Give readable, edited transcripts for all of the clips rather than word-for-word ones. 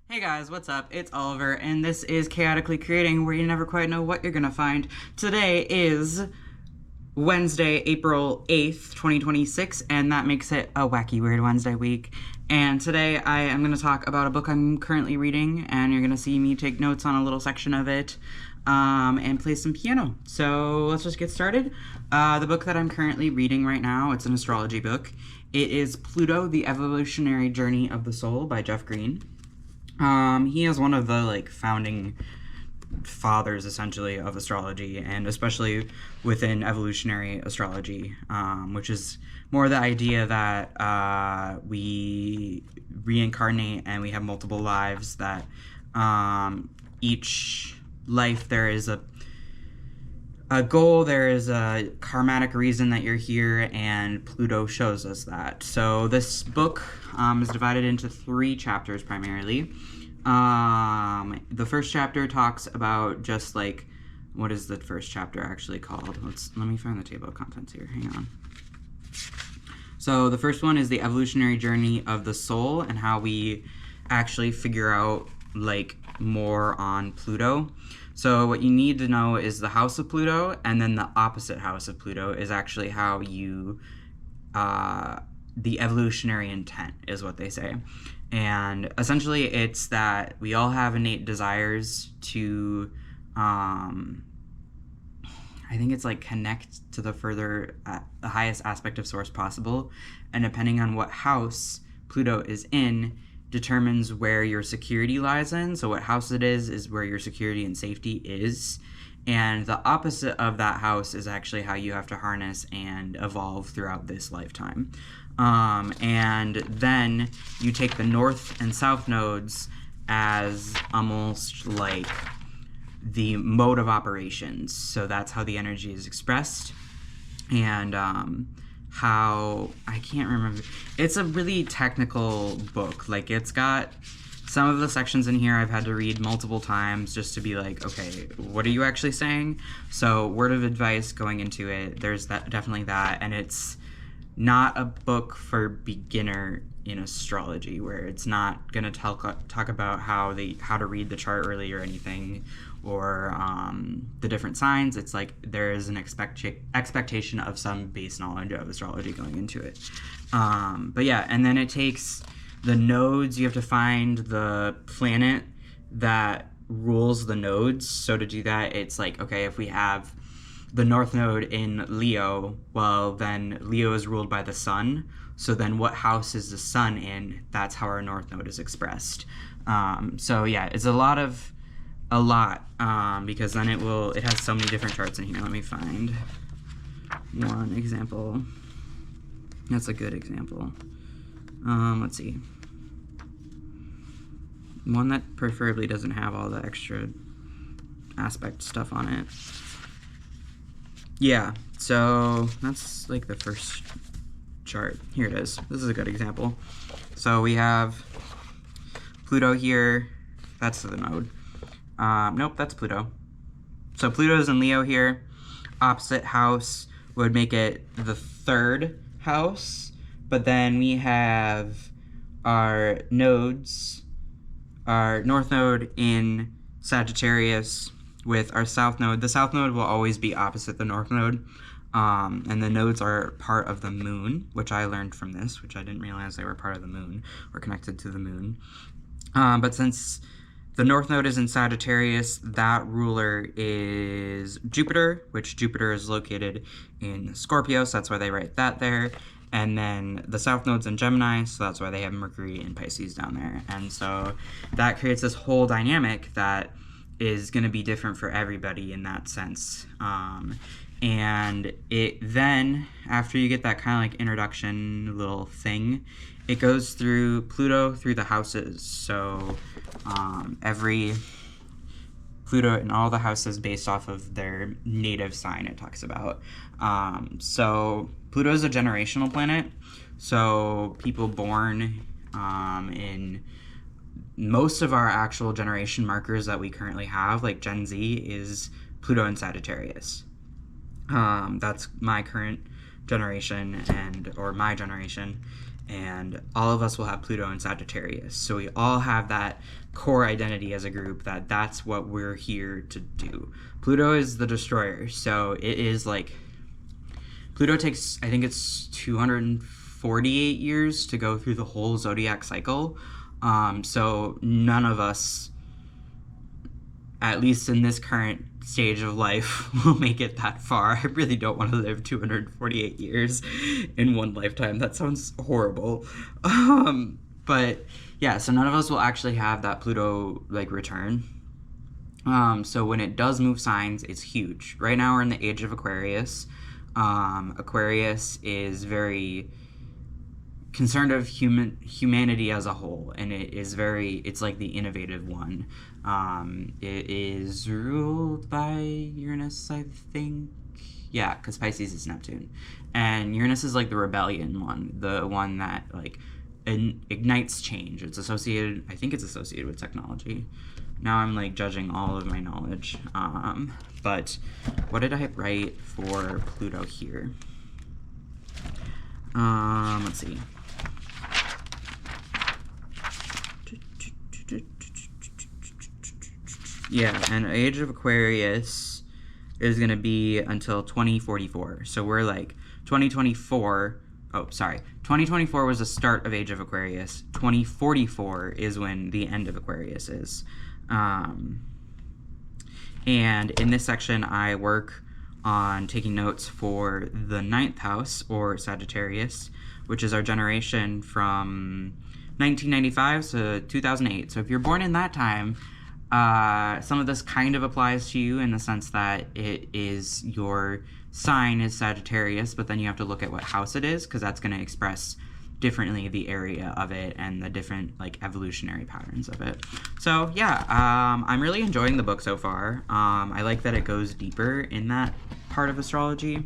Hey guys, what's up? It's Oliver, and this is Chaotically Creating, where you never quite know what you're gonna find. Today is Wednesday, April 8th, 2026, and that makes it a wacky, weird Wednesday week. And today I am gonna talk about a book I'm currently reading, and you're gonna see me take notes on a little section of it, and play some piano. So let's just get started. The book that I'm currently reading right now, it's an astrology book. It is Pluto, The Evolutionary Journey of the Soul by Jeff Green. He is one of the founding fathers essentially of astrology, and especially within evolutionary astrology, which is more the idea that we reincarnate and we have multiple lives, that each life there is a goal, there is a karmatic reason that you're here, and Pluto shows us that. So this book is divided into 3 chapters primarily. The first chapter talks about just what is the first chapter actually called? Let me find the table of contents here. Hang on. So the first one is the evolutionary journey of the soul and how we actually figure out more on Pluto. So what you need to know is the house of Pluto, and then the opposite house of Pluto is actually how you, the evolutionary intent is what they say. And essentially it's that we all have innate desires to, I think it's connect to the highest aspect of source possible. And depending on what house Pluto is in, determines where your security lies in. So what house it is where your security and safety is. And the opposite of that house is actually how you have to harness and evolve throughout this lifetime. And then you take the north and south nodes as almost like the mode of operations. So that's how the energy is expressed. And how, I can't remember. It's a really technical book. It's got some of the sections in here I've had to read multiple times just to be okay, what are you actually saying? So word of advice going into it, there's definitely that, and it's not a book for beginner in astrology, where it's not going to talk about how to read the chart really or anything, or the different signs. It's there is an expectation of some base knowledge of astrology going into it. But yeah, and then it takes the nodes. You have to find the planet that rules the nodes. So to do that, it's okay, if we have the north node in Leo, well, then Leo is ruled by the sun. So then what house is the sun in? That's how our north node is expressed. So yeah, it's a lot, because then it has so many different charts in here. Let me find one example. That's a good example. Let's see. One that preferably doesn't have all the extra aspect stuff on it. Yeah, so that's the first chart. Here it is. This is a good example. So we have Pluto here. That's the node. Nope, that's Pluto. So Pluto's in Leo here. Opposite house would make it the 3rd house. But then we have our nodes, our north node in Sagittarius with our south node. The south node will always be opposite the north node. And the nodes are part of the moon, which I learned from this, which I didn't realize they were part of the moon or connected to the moon. But since the north node is in Sagittarius, that ruler is Jupiter, which Jupiter is located in Scorpio, so that's why they write that there. And then the south node's in Gemini, so that's why they have Mercury in Pisces down there. And so that creates this whole dynamic that is going to be different for everybody in that sense. And it then, after you get that kind of introduction little thing, it goes through Pluto through the houses. So every Pluto in all the houses based off of their native sign it talks about. So Pluto is a generational planet. So people born in most of our actual generation markers that we currently have, like Gen Z, is Pluto and Sagittarius. That's my current generation or my generation. and all of us will have Pluto in Sagittarius. So we all have that core identity as a group, that's what we're here to do. Pluto is the destroyer, so it is like Pluto takes, I think it's 248 years to go through the whole zodiac cycle. So none of us, at least in this current stage of life, will make it that far. I really don't want to live 248 years in one lifetime. That sounds horrible. But yeah, so none of us will actually have that Pluto like return. So when it does move signs, it's huge. Right now we're in the age of Aquarius. Aquarius is very concerned of humanity as a whole, and it's like the innovative one. It is ruled by Uranus, I think. Yeah, because Pisces is Neptune, and Uranus is like the rebellion one, the one that like ignites change. I think it's associated with technology. Now I'm like judging all of my knowledge. But what did I write for Pluto here? Let's see. Yeah, and Age of Aquarius is going to be until 2044. So we're like 2024. Oh, sorry. 2024 was the start of Age of Aquarius. 2044 is when the end of Aquarius is. And in this section, I work on taking notes for the 9th house, or Sagittarius, which is our generation from 1995 to 2008. So if you're born in that time, some of this kind of applies to you in the sense that it is your sign is Sagittarius, but then you have to look at what house it is, because that's going to express differently the area of it and the different like evolutionary patterns of it. So yeah, I'm really enjoying the book so far. I like that it goes deeper in that part of astrology,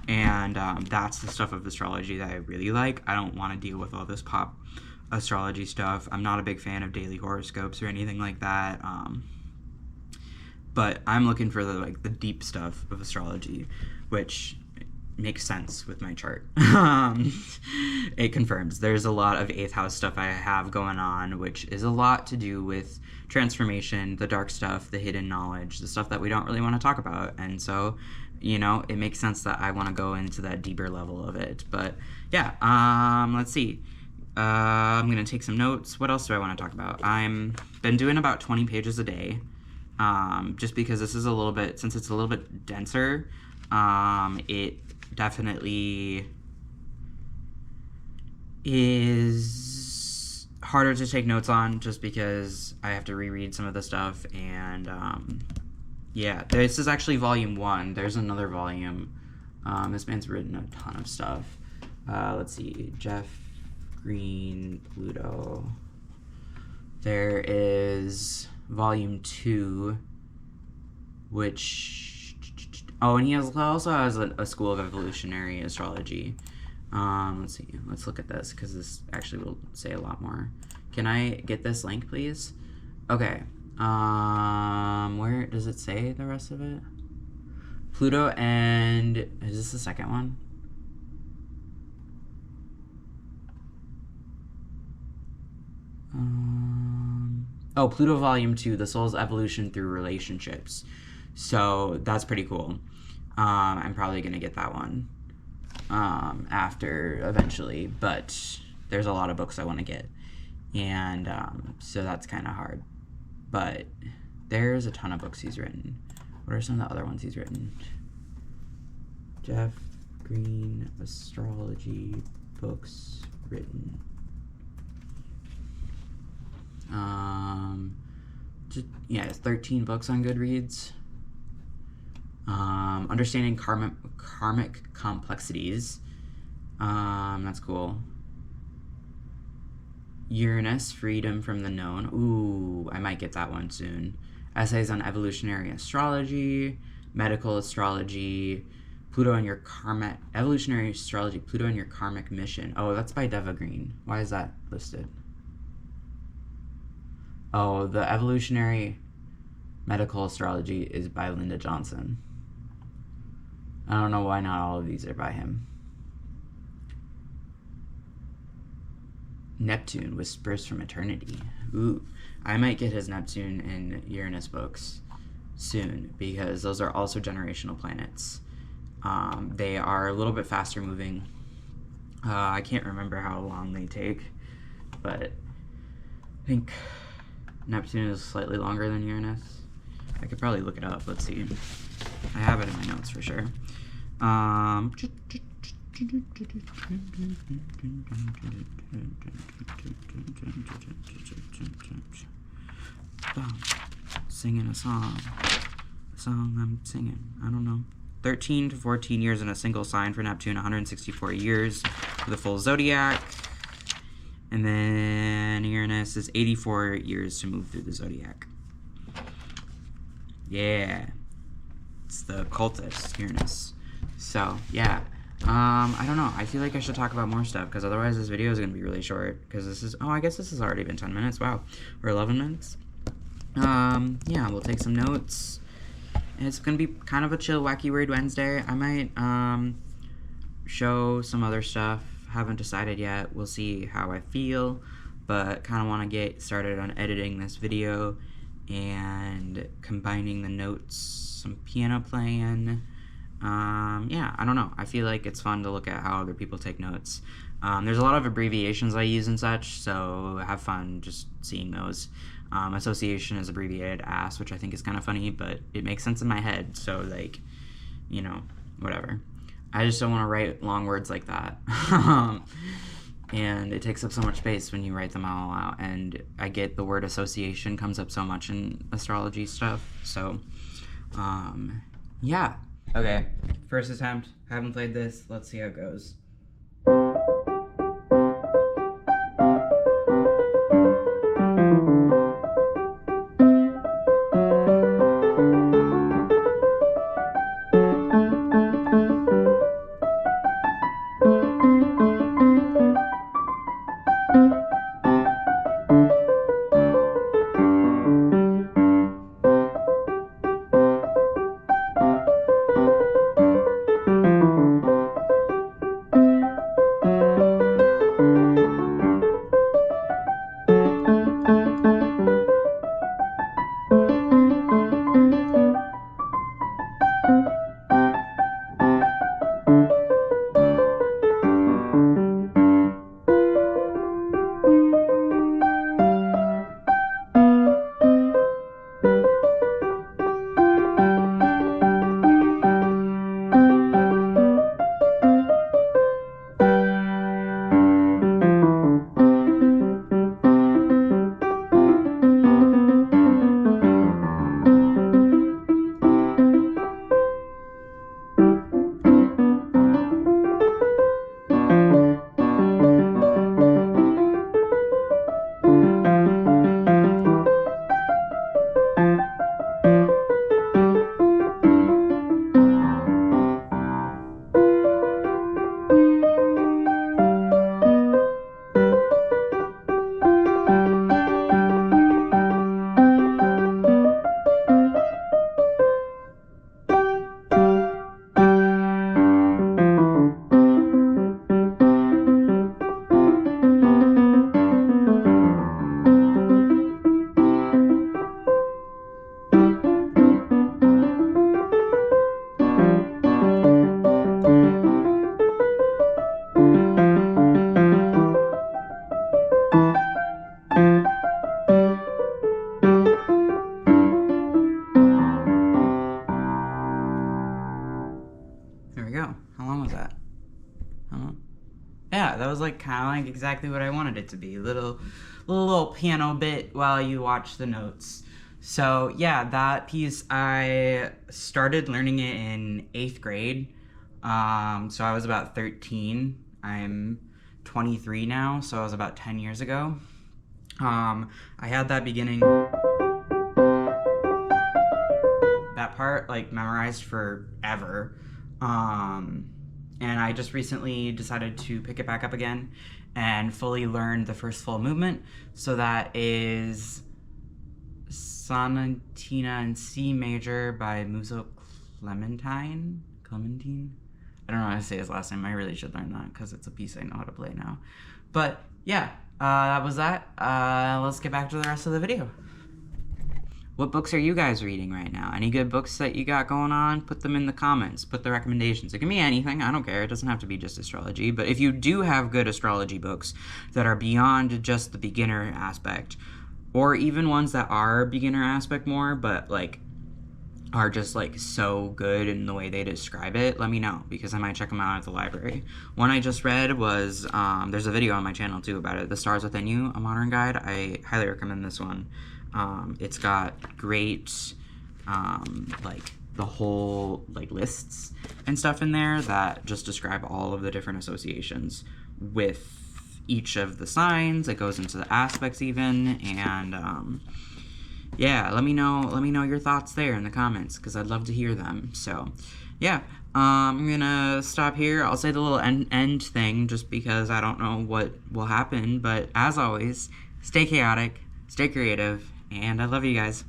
and that's the stuff of astrology that I really like. I don't want to deal with all this pop astrology stuff. I'm not a big fan of daily horoscopes or anything like that. But I'm looking for the deep stuff of astrology, which makes sense with my chart. It confirms there's a lot of 8th house stuff I have going on, which is a lot to do with transformation, the dark stuff, the hidden knowledge, the stuff that we don't really want to talk about. And so, it makes sense that I want to go into that deeper level of it. But yeah, let's see. I'm going to take some notes. What else do I want to talk about? I'm been doing about 20 pages a day, just because this is since it's a little bit denser, it definitely is harder to take notes on, just because I have to reread some of the stuff. And yeah, this is actually volume 1. There's another volume. This man's written a ton of stuff. Let's see, Jeff Green, Pluto. There is volume 2, which and he also has a school of evolutionary astrology. Let's see, let's look at this, because this actually will say a lot more. Can I get this link, please? Okay. Where does it say the rest of it? Pluto and is this the second one? Pluto Volume 2, The Soul's Evolution Through Relationships. So that's pretty cool. I'm probably going to get that one after eventually, but there's a lot of books I want to get. And so that's kind of hard. But there's a ton of books he's written. What are some of the other ones he's written? Jeff Green, astrology books written. It's 13 books on Goodreads. Understanding karmic complexities. That's cool. Uranus, freedom from the known. Ooh, I might get that one soon. Essays on evolutionary astrology, medical astrology, Pluto and your karmic evolutionary astrology, Pluto and your karmic mission. Oh, that's by Deva Green. Why is that listed? Oh, the evolutionary medical astrology is by Linda Johnson. I don't know why not all of these are by him. Neptune, Whispers from Eternity. Ooh, I might get his Neptune and Uranus books soon, because those are also generational planets. They are a little bit faster moving. I can't remember how long they take, but I think Neptune is slightly longer than Uranus. I could probably look it up. Let's see. I have it in my notes for sure. Singing a song. The song I'm singing. I don't know. 13 to 14 years in a single sign for Neptune, 164 years for the full zodiac. And then Uranus is 84 years to move through the zodiac. Yeah. It's the cultist, Uranus. So, yeah. I don't know. I feel like I should talk about more stuff, because otherwise this video is going to be really short. Because this is... Oh, I guess this has already been 10 minutes. Wow. Or 11 minutes. Yeah, we'll take some notes. It's going to be kind of a chill, wacky, weird Wednesday. I might, show some other stuff. Haven't decided yet. We'll see how I feel. But kind of want to get started on editing this video and combining the notes, some piano playing. Yeah, I don't know. I feel like it's fun to look at how other people take notes. There's a lot of abbreviations I use and such, so have fun just seeing those. Association is abbreviated ASS, which I think is kind of funny, but it makes sense in my head, so, like, you know, whatever. I just don't want to write long words like that. And it takes up so much space when you write them all out, and I get the word association comes up so much in astrology stuff, so, yeah. Okay, first attempt. Haven't played this. Let's see how it goes. Yeah, that was like kind of like exactly what I wanted it to be. Little piano bit while you watch the notes. So yeah, that piece, I started learning it in 8th grade. So I was about 13. I'm 23 now, so I was about 10 years ago. I had that beginning, that part like memorized forever. And I just recently decided to pick it back up again and fully learn the first full movement. So that is Sonatina in C major by Muso Clementine? I don't know how to say his last name. I really should learn that because it's a piece I know how to play now. But yeah, That was that. Let's get back to the rest of the video. What books are you guys reading right now? Any good books that you got going on? Put them in the comments. Put the recommendations. It can be anything. I don't care. It doesn't have to be just astrology. But if you do have good astrology books that are beyond just the beginner aspect, or even ones that are beginner aspect more, but like are just like so good in the way they describe it, let me know, because I might check them out at the library. One I just read was there's a video on my channel too about it, The Stars Within You, a modern guide. I highly recommend this one. It's got great like the whole like lists and stuff in there that just describe all of the different associations with each of the signs. It goes into the aspects even, and yeah, let me know your thoughts there in the comments, because I'd love to hear them. So yeah, I'm gonna stop here. I'll say the little end thing just because I don't know what will happen, but as always, stay chaotic, stay creative, and I love you guys.